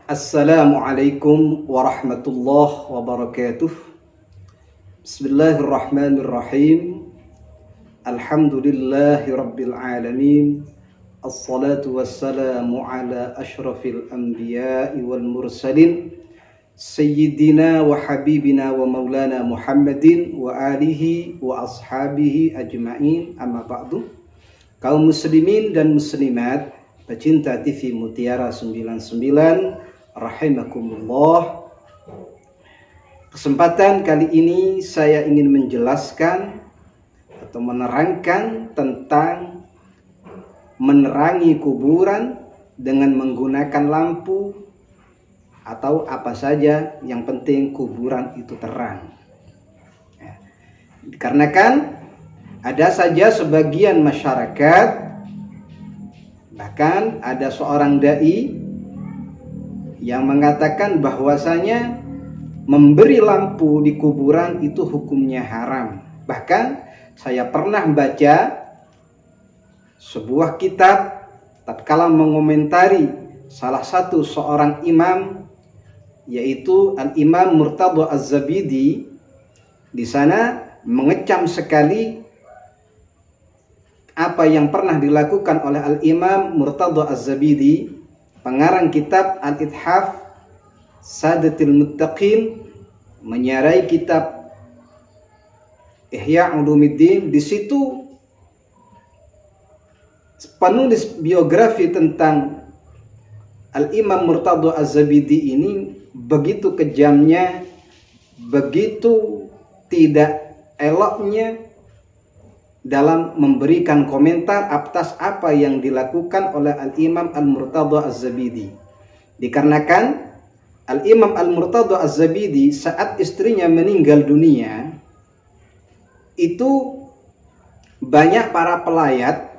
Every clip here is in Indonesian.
Assalamualaikum warahmatullahi wabarakatuh. Bismillahirrahmanirrahim. Alhamdulillahi rabbil alamin. Assalatu wassalamu ala ashrafil anbiya'i wal mursalin Sayyidina wa habibina wa maulana Muhammadin wa alihi wa ashabihi ajma'in, amma ba'du. Kaum muslimin dan muslimat pecinta TV Mutiara 99 rahimakumullah. Kesempatan kali ini saya ingin menjelaskan atau menerangkan tentang menerangi kuburan dengan menggunakan lampu atau apa saja, yang penting kuburan itu terang. Dikarenakan ada saja sebagian masyarakat, bahkan ada seorang dai yang mengatakan bahwasanya memberi lampu di kuburan itu hukumnya haram. Bahkan saya pernah baca sebuah kitab tatkala mengomentari salah satu seorang imam, yaitu Al-Imam Murtadha Az-Zabidi. Di sana mengecam sekali apa yang pernah dilakukan oleh Al-Imam Murtadha Az-Zabidi, pengarang kitab Al-Ithaf Sadatil Muttaqin, menyarai kitab Ihya Ulumuddin. Di situ penulis biografi tentang Al-Imam Murtadha Az-Zabidi ini begitu kejamnya, begitu tidak eloknya dalam memberikan komentar atas apa yang dilakukan oleh Al-Imam Al-Murtadha Az-Zabidi. Dikarenakan Al-Imam Al-Murtadha Az-Zabidi saat istrinya meninggal dunia, itu banyak para pelayat,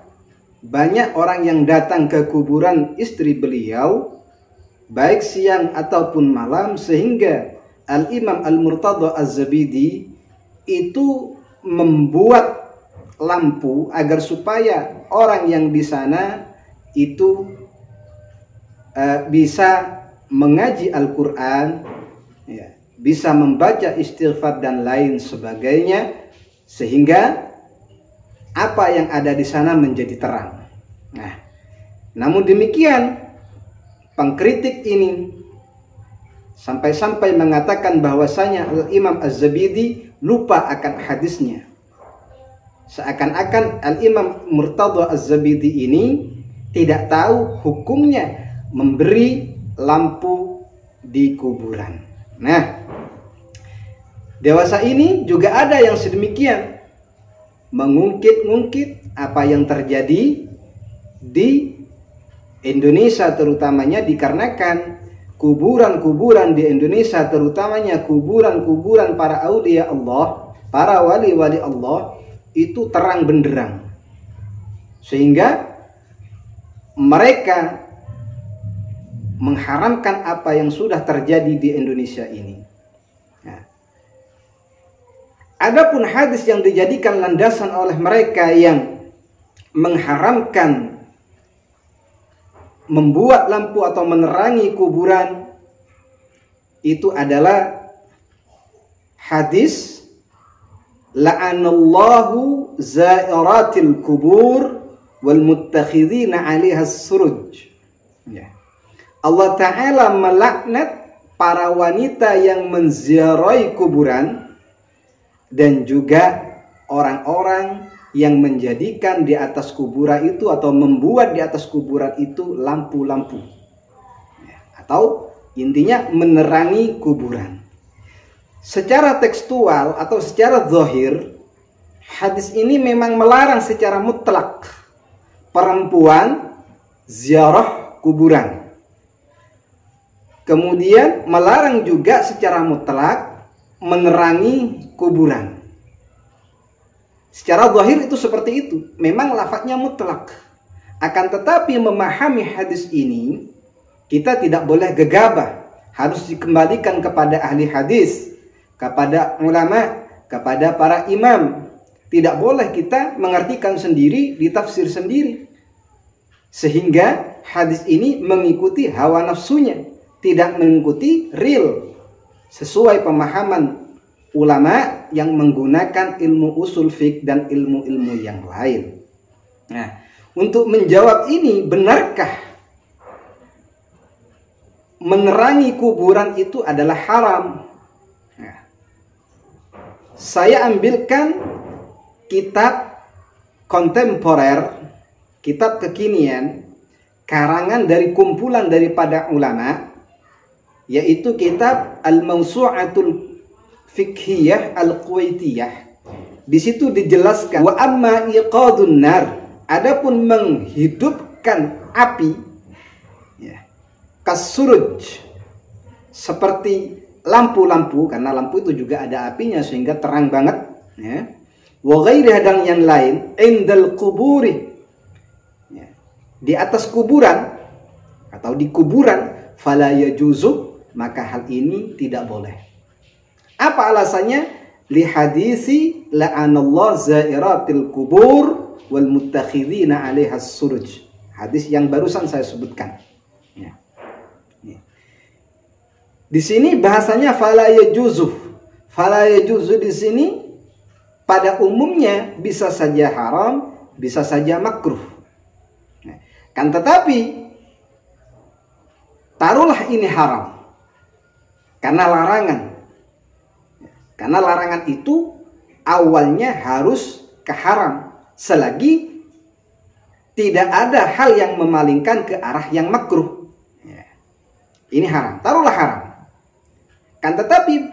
banyak orang yang datang ke kuburan istri beliau baik siang ataupun malam, sehingga Al-Imam Al-Murtadha Az-Zabidi itu membuat lampu agar supaya orang yang di sana itu bisa mengaji Al-Quran, ya, bisa membaca istighfar dan lain sebagainya, sehingga apa yang ada di sana menjadi terang. Nah, namun demikian pengkritik ini sampai-sampai mengatakan bahwasanya Al-Imam Az-Zabidi lupa akan hadisnya. Seakan-akan Al-Imam Murtadha Az-Zabidi ini tidak tahu hukumnya memberi lampu di kuburan. Nah, dewasa ini juga ada yang sedemikian, mengungkit-ungkit apa yang terjadi di Indonesia, terutamanya dikarenakan kuburan-kuburan di Indonesia, terutamanya kuburan-kuburan para aulia Allah, para wali-wali Allah, itu terang benderang, sehingga mereka mengharamkan apa yang sudah terjadi di Indonesia ini. Nah, adapun hadis yang dijadikan landasan oleh mereka yang mengharamkan membuat lampu atau menerangi kuburan, itu adalah hadis la'anallahu zairatil kubur wal muttakhidhina 'alaiha suruj. Ya. Allah Ta'ala melaknat para wanita yang menziarahi kuburan dan juga orang-orang yang menjadikan di atas kuburan itu atau membuat di atas kuburan itu lampu-lampu, ya, atau intinya menerangi kuburan. Secara tekstual atau secara zahir, hadis ini memang melarang secara mutlak perempuan ziarah kuburan. Kemudian melarang juga secara mutlak menerangi kuburan. Secara zahir itu seperti itu, memang lafadznya mutlak. Akan tetapi memahami hadis ini, kita tidak boleh gegabah, harus dikembalikan kepada ahli hadis, kepada ulama, kepada para imam. Tidak boleh kita mengartikan sendiri, ditafsir sendiri, sehingga hadis ini mengikuti hawa nafsunya, tidak mengikuti real sesuai pemahaman ulama yang menggunakan ilmu usul fiqh dan ilmu-ilmu yang lain. Nah, untuk menjawab ini, benarkah menerangi kuburan itu adalah haram? Nah, saya ambilkan kitab kontemporer, kitab kekinian, karangan dari kumpulan daripada ulama, yaitu kitab Al-Mawsu'atul Fiqhiyah Al-Kuwaitiyah. Di situ dijelaskan, wa amma iqadun nar, adapun menghidupkan api, ya, kasuruj, seperti lampu-lampu, karena lampu itu juga ada apinya sehingga terang banget, ya. Wa ghairi hadang yang lain, indal kuburi, ya, di atas kuburan atau di kuburan, fala yajuzu, maka hal ini tidak boleh. Apa alasannya? Li hadisi la'anallahu zairatil kubur wal muttakhidina 'alaiha suruj. Hadis yang barusan saya sebutkan. Ya. Ya. Di sini bahasanya fala yajuzu. Fala yajuzu di sini pada umumnya bisa saja haram, bisa saja makruh. Nah, kan tetapi taruhlah ini haram karena larangan. Karena larangan itu awalnya harus keharam, selagi tidak ada hal yang memalingkan ke arah yang makruh. Ya. Ini haram, taruhlah haram. Kan tetapi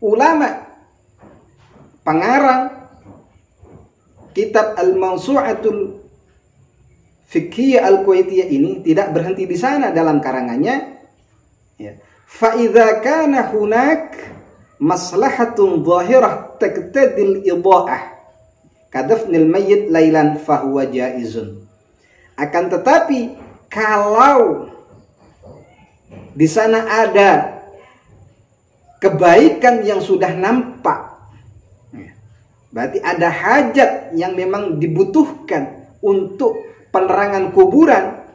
ulama pengarang kitab Al-Mawsu'atul Fiqhiyah Al-Kuwaitiyah ini tidak berhenti di sana dalam karangannya. Ya. Fa idza kana hunak maslahatun zahirah taqtadil idha'ah kadafnil mayyit lailan fahuwa jaizun. Akan tetapi kalau di sana ada kebaikan yang sudah nampak, berarti ada hajat yang memang dibutuhkan untuk penerangan kuburan,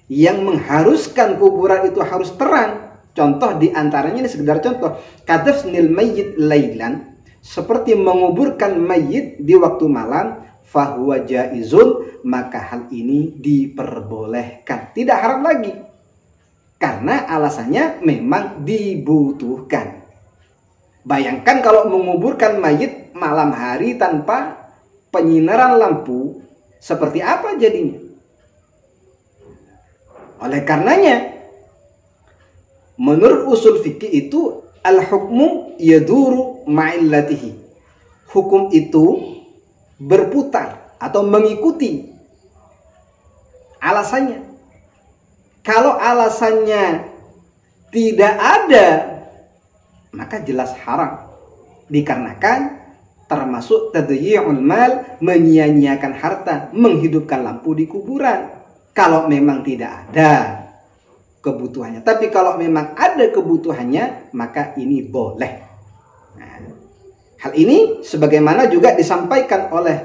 yang mengharuskan kuburan itu harus terang. Contoh diantaranya ini sekedar contoh, kadafnil mayyit lailan, seperti menguburkan mayit di waktu malam, fahuwa jaizun, maka hal ini diperbolehkan, tidak haram lagi, karena alasannya memang dibutuhkan. Bayangkan kalau menguburkan mayit malam hari tanpa penyinaran lampu, seperti apa jadinya? Oleh karenanya, menurut usul fikih itu al-hukmu yaduru ma'illatihi. Hukum itu berputar atau mengikuti alasannya. Kalau alasannya tidak ada, maka jelas haram. Dikarenakan termasuk tadyi'ul mal, menyia-nyiakan harta, menghidupkan lampu di kuburan. Kalau memang tidak ada kebutuhannya. Tapi kalau memang ada kebutuhannya, maka ini boleh. Nah, hal ini sebagaimana juga disampaikan oleh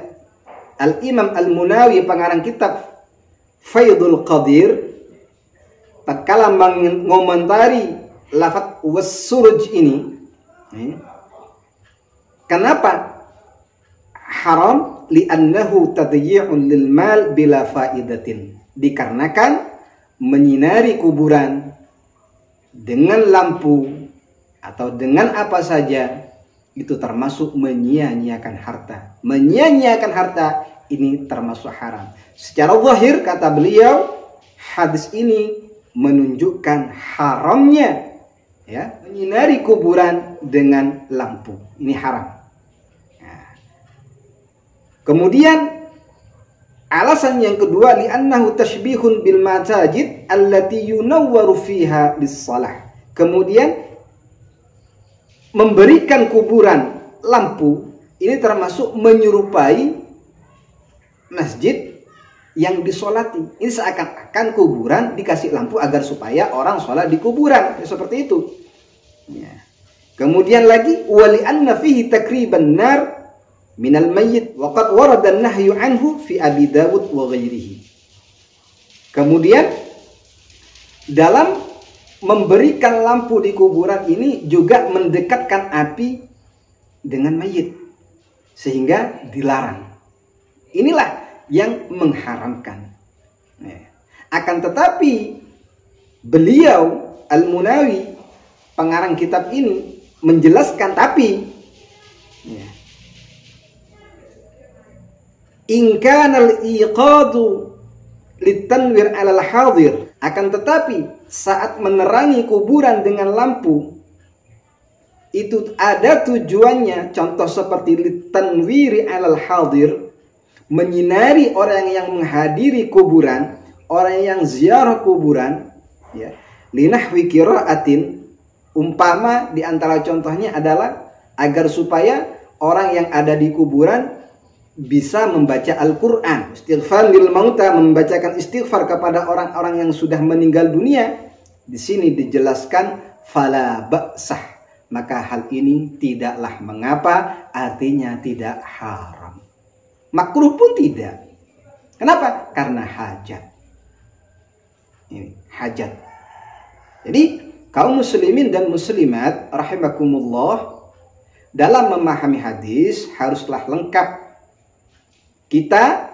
Al-Imam Al-Munawi, pengarang kitab Faidul Qadir, tatkala mengomentari lafaz was-suruj ini. Kenapa haram? Li'annahu tadyi'un lil mal bila faidatin. Dikarenakan menyinari kuburan dengan lampu atau dengan apa saja itu termasuk menyia-nyiakan harta. Menyia-nyiakan harta ini termasuk haram. Secara zahir kata beliau, hadis ini menunjukkan haramnya, ya, menyinari kuburan dengan lampu. Ini haram. Nah, kemudian alasan yang kedua, li'annahu tashbihun bil masajid allati yunawwaru fiha lis-shalah. Kemudian memberikan kuburan lampu ini termasuk menyerupai masjid yang disolati. Ini seakan-akan kuburan dikasih lampu agar supaya orang sholat di kuburan. Ya, seperti itu. Ya. Kemudian lagi, wali anna fihi takriban nar minal mayyit wa qad warada an-nahyu anhu fi Abi Dawud wa ghairihi. Kemudian dalam memberikan lampu di kuburan ini juga mendekatkan api dengan mayit, sehingga dilarang. Inilah yang mengharamkan. Akan tetapi beliau Al-Munawi, pengarang kitab ini, menjelaskan tapi in kana al-iqadu litanwir 'alal hadir, akan tetapi saat menerangi kuburan dengan lampu itu ada tujuannya, contoh seperti litanwiri 'alal hadir, menyinari orang yang menghadiri kuburan, orang yang ziarah kuburan, ya. Linahwi qiraatin, umpama di antara contohnya adalah agar supaya orang yang ada di kuburan bisa membaca Al-Quran, istighfar lil mauta, membacakan istighfar kepada orang-orang yang sudah meninggal dunia. Di sini dijelaskan fala ba'sah, maka hal ini tidaklah mengapa, artinya tidak haram. Makruh pun tidak. Kenapa? Karena hajat. Ini hajat. Jadi kaum muslimin dan muslimat rahimakumullah, dalam memahami hadis haruslah lengkap. Kita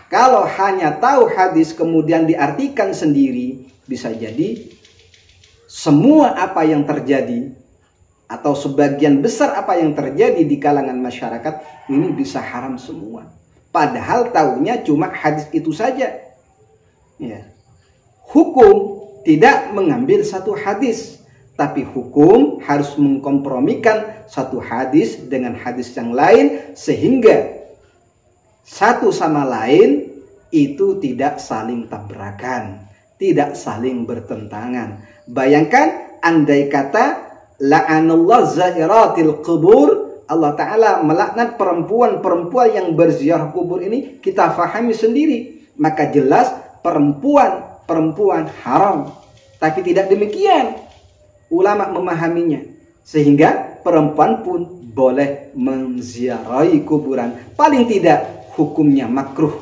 kalau hanya tahu hadis kemudian diartikan sendiri, bisa jadi semua apa yang terjadi atau sebagian besar apa yang terjadi di kalangan masyarakat ini bisa haram semua. Padahal taunya cuma hadis itu saja. Ya. Hukum tidak mengambil satu hadis, tapi hukum harus mengkompromikan satu hadis dengan hadis yang lain sehingga satu sama lain itu tidak saling tabrakan, tidak saling bertentangan. Bayangkan andai kata la'anallahu zairatil qubur, Allah Ta'ala melaknat perempuan-perempuan yang berziarah kubur ini, kita fahami sendiri, maka jelas perempuan haram. Tapi tidak demikian ulama memahaminya, sehingga perempuan pun boleh menziarahi kuburan, paling tidak hukumnya makruh,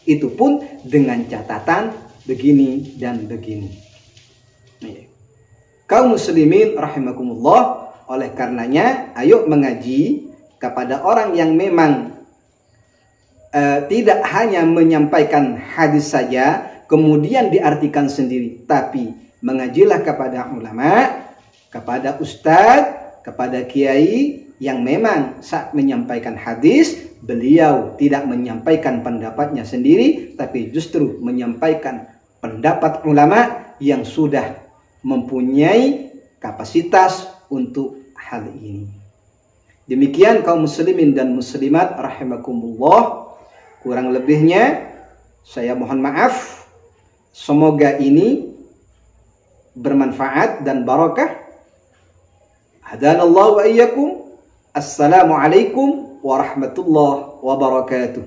itu pun dengan catatan begini dan begini. Kaum muslimin rahimakumullah, oleh karenanya ayo mengaji kepada orang yang memang tidak hanya menyampaikan hadis saja kemudian diartikan sendiri, tapi mengajilah kepada ulama, kepada ustadz, kepada kiai yang memang saat menyampaikan hadis beliau tidak menyampaikan pendapatnya sendiri, tapi justru menyampaikan pendapat ulama yang sudah mempunyai kapasitas untuk hal ini. Demikian kaum muslimin dan muslimat rahimakumullah. Kurang lebihnya saya mohon maaf. Semoga ini bermanfaat dan barakah. Hadanallahu wa iyyakum. Assalamualaikum warahmatullahi wabarakatuh.